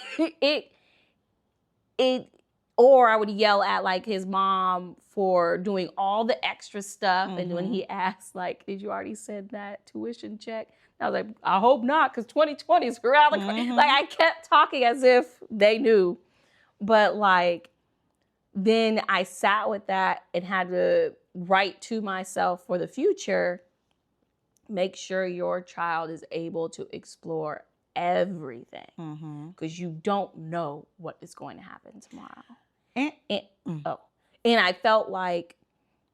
A: it, or I would yell at, like, his mom for doing all the extra stuff.
B: Mm-hmm.
A: And when he asked, like, did you already send that tuition check? I was like, I hope not, because 2020 is around the corner.
B: Mm-hmm.
A: Like, I kept talking as if they knew. But, like, then I sat with that and had to write to myself for the future, make sure your child is able to explore everything, because you don't know what is going to happen tomorrow. And I felt like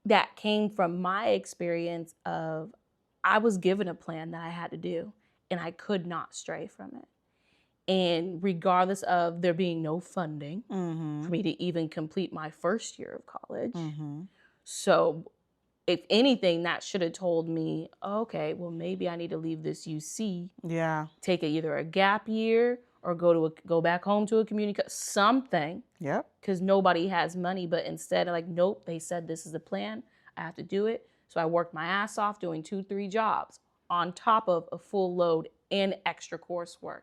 A: that came from my experience of, I was given a plan that I had to do, and I could not stray from it. And regardless of there being no funding for me to even complete my first year of college. So if anything, that should have told me, okay, well, maybe I need to leave this UC.
B: Yeah.
A: Take either a gap year or go back home to a community, something.
B: Yep.
A: Because nobody has money. But instead, like, nope, they said this is the plan. I have to do it. So I worked my ass off doing 2-3 jobs on top of a full load and extra coursework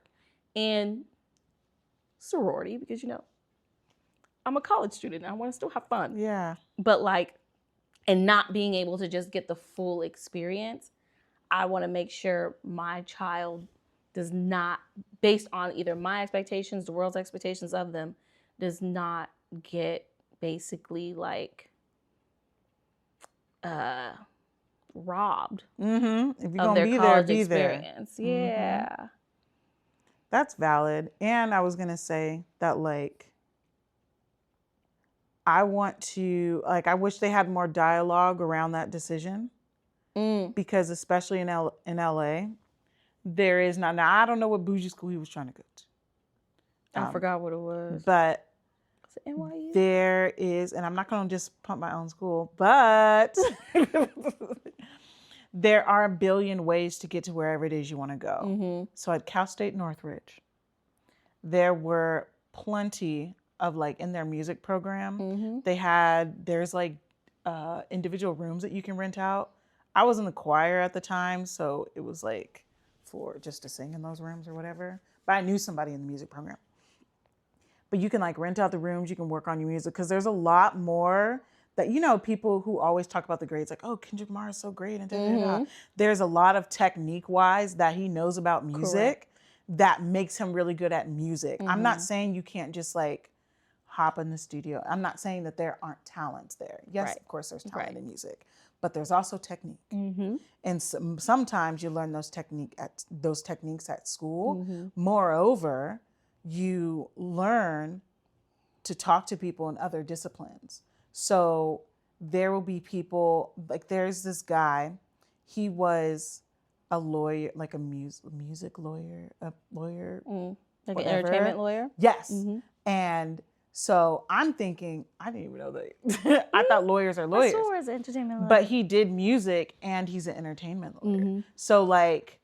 A: and sorority, because, you know, I'm a college student and I want to still have fun.
B: Yeah.
A: But, like, and not being able to just get the full experience, I want to make sure my child does not, based on either my expectations, the world's expectations of them, does not get basically, like, robbed
B: If you're
A: of
B: gonna
A: their
B: be
A: college
B: there, be
A: experience.
B: there.
A: Yeah.
B: That's valid. And I was gonna say that, like, I want to, like, I wish they had more dialogue around that decision, because especially in LA, there is not. Now I don't know what bougie school he was trying to go to.
A: I forgot what it was.
B: But
A: Was it NYU?
B: there is, and I'm not gonna just pump my own school, but there are a billion ways to get to wherever it is you want to go. So at Cal State Northridge, there were plenty of, like, in their music program, there's like individual rooms that you can rent out. I was in the choir at the time, so it was like for just to sing in those rooms or whatever. But I knew somebody in the music program. But you can, like, rent out the rooms, you can work on your music, because there's a lot more that, you know, people who always talk about the grades, like, oh, Kendrick Lamar is so great, and da-da-da. There's a lot of technique-wise that he knows about music that makes him really good at music. I'm not saying you can't just, like, hop in the studio. I'm not saying that there aren't talents there. Yes, of course there's talent in music, but there's also technique. And sometimes you learn those techniques at school. Moreover, you learn to talk to people in other disciplines. So there will be people, like, there's this guy, he was a lawyer, like a music lawyer, like
A: an entertainment lawyer?
B: Yes. And so I'm thinking, I didn't even know that. I thought lawyers are lawyers.
A: I saw as an entertainment lawyer.
B: But he did music and he's an entertainment lawyer. So, like,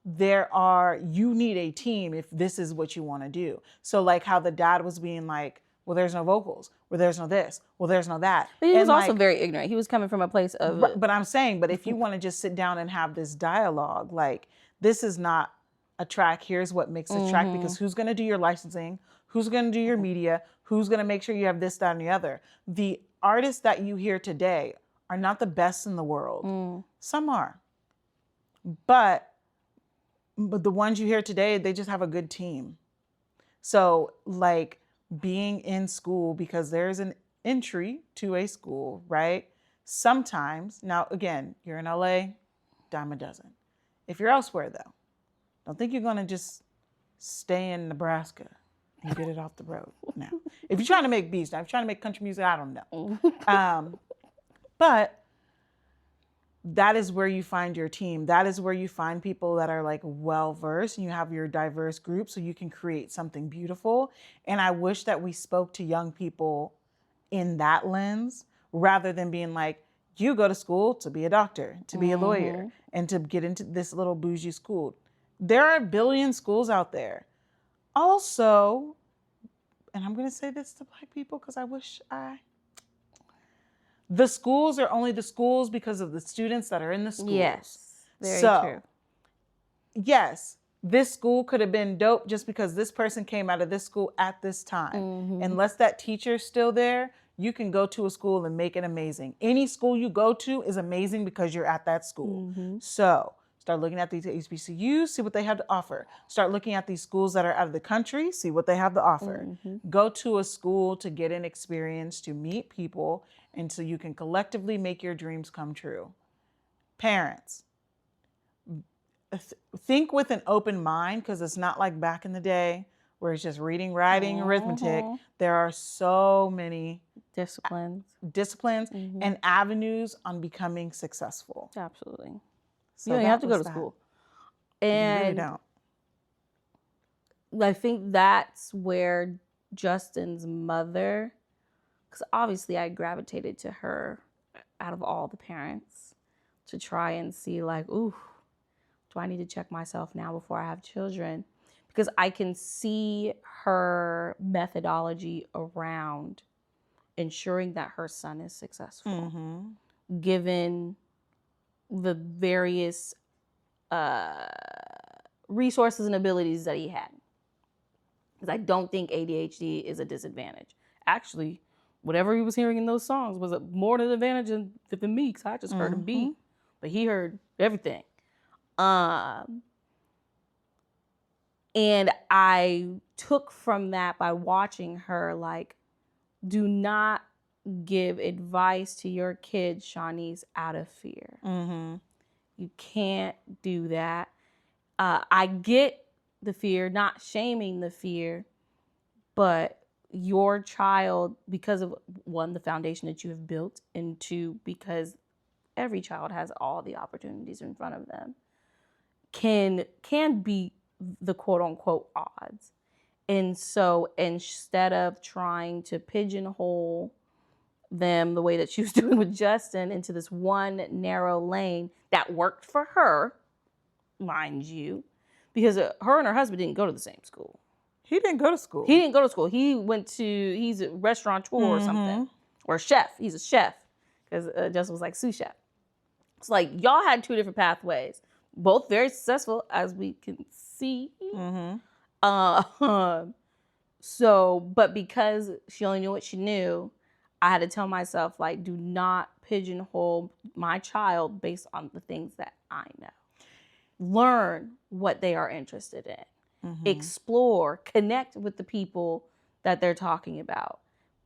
B: you need a team if this is what you want to do. So, like, how the dad was being like, well, there's no vocals, well, there's no this, well, there's no that.
A: But he was also very ignorant. He was coming from a place of...
B: But I'm saying, but if you want to just sit down and have this dialogue, like, this is not a track, here's what makes a track, because who's going to do your licensing? Who's going to do your media? Who's going to make sure you have this, that, and the other? The artists that you hear today are not the best in the world. Some are. But the ones you hear today, they just have a good team. So, like, being in school, because there's an entry to a school, right? Sometimes, now again, you're in LA, dime a dozen. If you're elsewhere, though, don't think you're going to just stay in Nebraska and get it off the road. No. If you're trying to make beats, now if you're trying to make country music, I don't know. But that is where you find your team. That is where you find people that are like well-versed, and you have your diverse group so you can create something beautiful. And I wish that we spoke to young people in that lens rather than being like, you go to school to be a doctor, to be a lawyer, and to get into this little bougie school. There are a billion schools out there. Also, and I'm going to say this to Black people because the schools are only the schools because of the students that are in the schools.
A: Yes, very true.
B: Yes, this school could have been dope just because this person came out of this school at this time. Unless that teacher's still there, you can go to a school and make it amazing. Any school you go to is amazing because you're at that school. So start looking at these HBCUs, see what they have to offer. Start looking at these schools that are out of the country, see what they have to offer. Go to a school to get an experience, to meet people, and so you can collectively make your dreams come true. Parents, think with an open mind, because it's not like back in the day where it's just reading, writing, arithmetic. There are so many disciplines and avenues on becoming successful.
A: Absolutely.
B: So
A: you don't have to go to school. And
B: you really don't.
A: I think that's where Justin's mother, because obviously I gravitated to her out of all the parents to try and see like, ooh, do I need to check myself now before I have children? Because I can see her methodology around ensuring that her son is successful, given the various resources and abilities that he had. Because I don't think ADHD is a disadvantage. Actually, whatever he was hearing in those songs was more an advantage than me, because I just heard a beat, but he heard everything. And I took from that by watching her, like, do not give advice to your kids, Shanice, out of fear. You can't do that. I get the fear, not shaming the fear, but your child, because of one, the foundation that you have built, and two, because every child has all the opportunities in front of them, can be the quote unquote odds. And so instead of trying to pigeonhole them the way that she was doing with Justin into this one narrow lane that worked for her, mind you, because her and her husband didn't go to the same school.
B: He didn't go to school.
A: He's a restaurateur or something, or a chef. He's a chef, because Justin was like sous chef. It's like y'all had two different pathways, both very successful, as we can see. So, but because she only knew what she knew, I had to tell myself, like, do not pigeonhole my child based on the things that I know. Learn what they are interested in. Explore, connect with the people that they're talking about.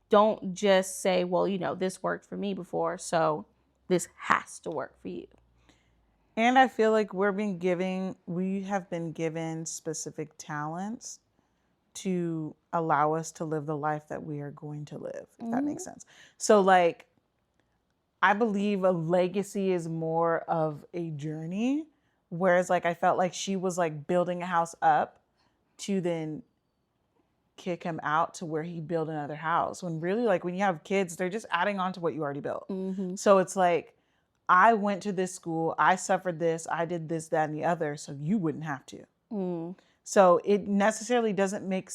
A: Don't just say, well, you know, this worked for me before, so this has to work for you.
B: And I feel like we have been given specific talents to allow us to live the life that we are going to live, if that makes sense. So like, I believe a legacy is more of a journey, whereas like I felt like she was like building a house up to then kick him out to where he build another house. When really, like, when you have kids, they're just adding on to what you already built. So it's like, I went to this school, I suffered this, I did this, that, and the other, so you wouldn't have to. So it necessarily doesn't make...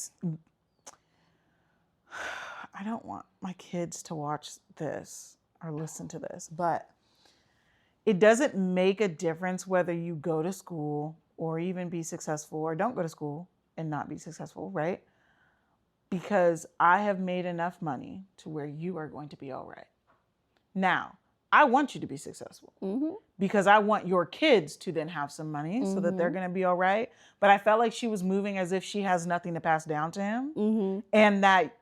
B: I don't want my kids to watch this or listen to this, but it doesn't make a difference whether you go to school or even be successful, or don't go to school and not be successful, right? Because I have made enough money to where you are going to be all right. Now, I want you to be successful because I want your kids to then have some money so that they're going to be all right. But I felt like she was moving as if she has nothing to pass down to him, and that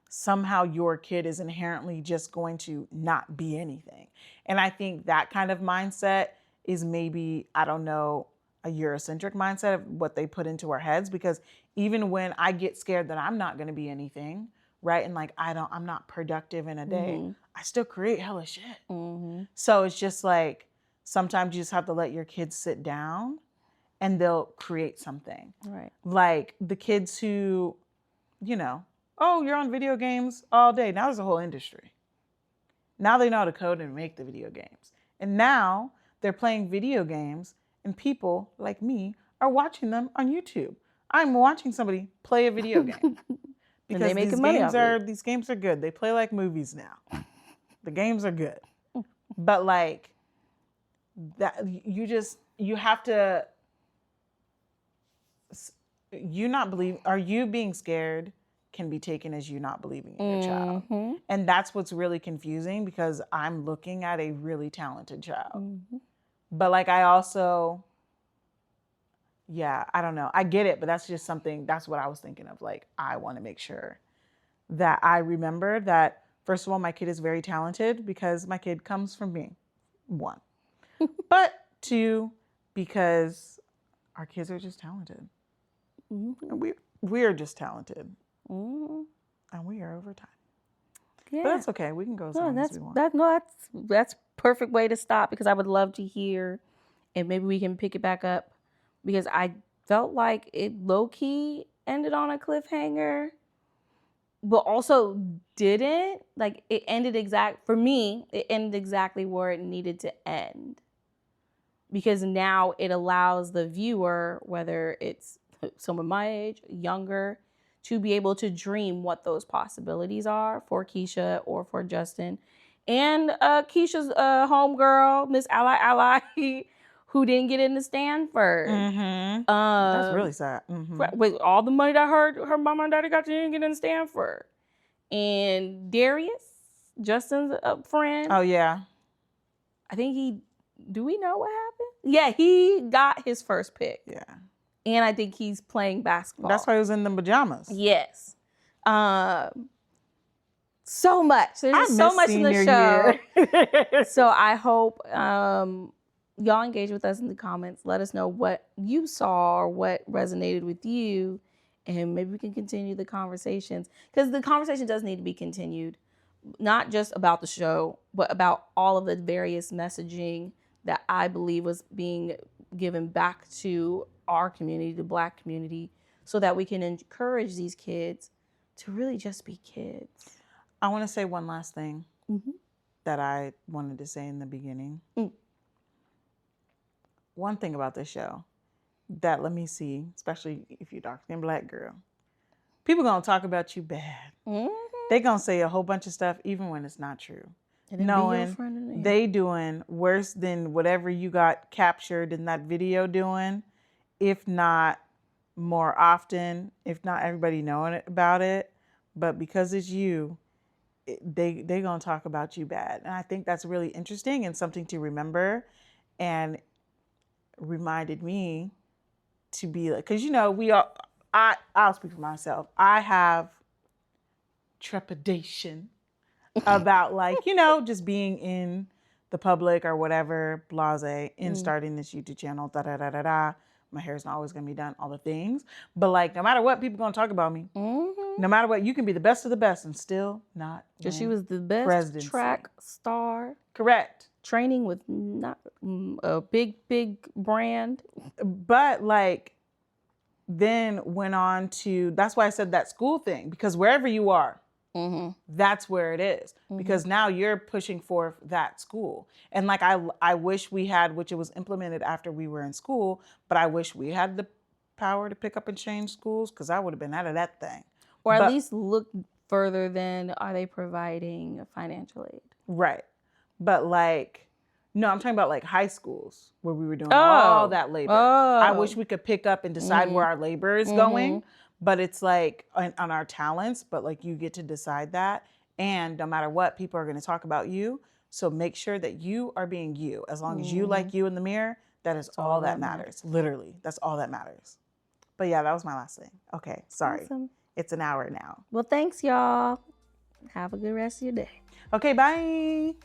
B: somehow your kid is inherently just going to not be anything. And I think that kind of mindset is maybe, I don't know, a Eurocentric mindset of what they put into our heads, because even when I get scared that I'm not going to be anything, right? And like, I'm not productive in a day.
A: Mm-hmm.
B: I still create hella shit.
A: Mm-hmm.
B: So it's just like, sometimes you just have to let your kids sit down and they'll create something.
A: Right.
B: Like the kids who, oh, you're on video games all day. Now there's a whole industry. Now they know how to code and make the video games. And now they're playing video games and people like me are watching them on YouTube. I'm watching somebody play a video game.
A: And they
B: Because
A: making money off it.
B: these games are good. They play like movies now. The games are good. But like that, you have to, are you being scared can be taken as you not believing in your child.
A: Mm-hmm.
B: And that's what's really confusing, because I'm looking at a really talented child.
A: Mm-hmm.
B: But like, I also, I don't know. I get it, but that's just something, that's what I was thinking of. Like, I want to make sure that I remember that, first of all, my kid is very talented because my kid comes from me, 1. But 2, because our kids are just talented.
A: Mm-hmm.
B: And we are just talented.
A: Mm-hmm.
B: And we are over time.
A: Yeah.
B: But that's okay. We can go as long as we want.
A: That's perfect way to stop, because I would love to hear, and maybe we can pick it back up, because I felt like it low-key ended on a cliffhanger, but also didn't. Like, it ended for me, it ended exactly where it needed to end. Because now it allows the viewer, whether it's someone my age, younger, to be able to dream what those possibilities are for Keisha or for Justin. And Keisha's homegirl, Miss Ally, who didn't get into Stanford.
B: Mm-hmm. That's really sad. Mm-hmm.
A: With all the money that her mama and daddy got, she didn't get into Stanford. And Darius, Justin's friend.
B: Oh, yeah.
A: I think do we know what happened? Yeah, he got his first pick.
B: Yeah.
A: And I think he's playing basketball.
B: That's why he was in the pajamas.
A: Yes. So much. There's so much in the show. So I hope y'all engage with us in the comments. Let us know what you saw or what resonated with you. And maybe we can continue the conversations. Because the conversation does need to be continued. Not just about the show, but about all of the various messaging that I believe was being given back to our community, the Black community, so that we can encourage these kids to really just be kids.
B: I want to say one last thing that I wanted to say in the beginning. One thing about this show that, let me see, especially if you're dark-skinned Black girl, people gonna talk about you bad. They gonna say a whole bunch of stuff even when it's not true. Knowing they doing worse than whatever you got captured in that video doing, if not more often, if not everybody knowing about it. But because it's you, they gonna talk about you bad. And I think that's really interesting and something to remember, and reminded me to be like, because I'll speak for myself. I have trepidation about just being in the public or whatever, blase, in starting this YouTube channel, da-da-da-da-da. My hair's not always gonna be done, all the things. But like, no matter what, people gonna talk about me. No matter what, you can be the best of the best and still not
A: Because she was the best
B: presidency.
A: Track star.
B: Correct.
A: Training with not a big brand.
B: But like, then went on to, that's why I said that school thing, because wherever you are, that's where it is. Because now you're pushing for that school. And like, I wish we had, which it was implemented after we were in school, but I wish we had the power to pick up and change schools, because I would have been out of that thing.
A: Or at least look further than, are they providing financial aid? Right.
B: But like, no, I'm talking about like high schools where we were doing all that labor. I wish we could pick up and decide where our labor is going, but it's like on our talents, but like you get to decide that. And no matter what, people are going to talk about you. So make sure that you are being you. As long as you like you in the mirror, that is all that matters. Literally, that's all that matters. But yeah, that was my last thing. Okay, sorry.
A: Awesome.
B: It's an hour now.
A: Well, thanks, y'all. Have a good rest of your day.
B: Okay, bye.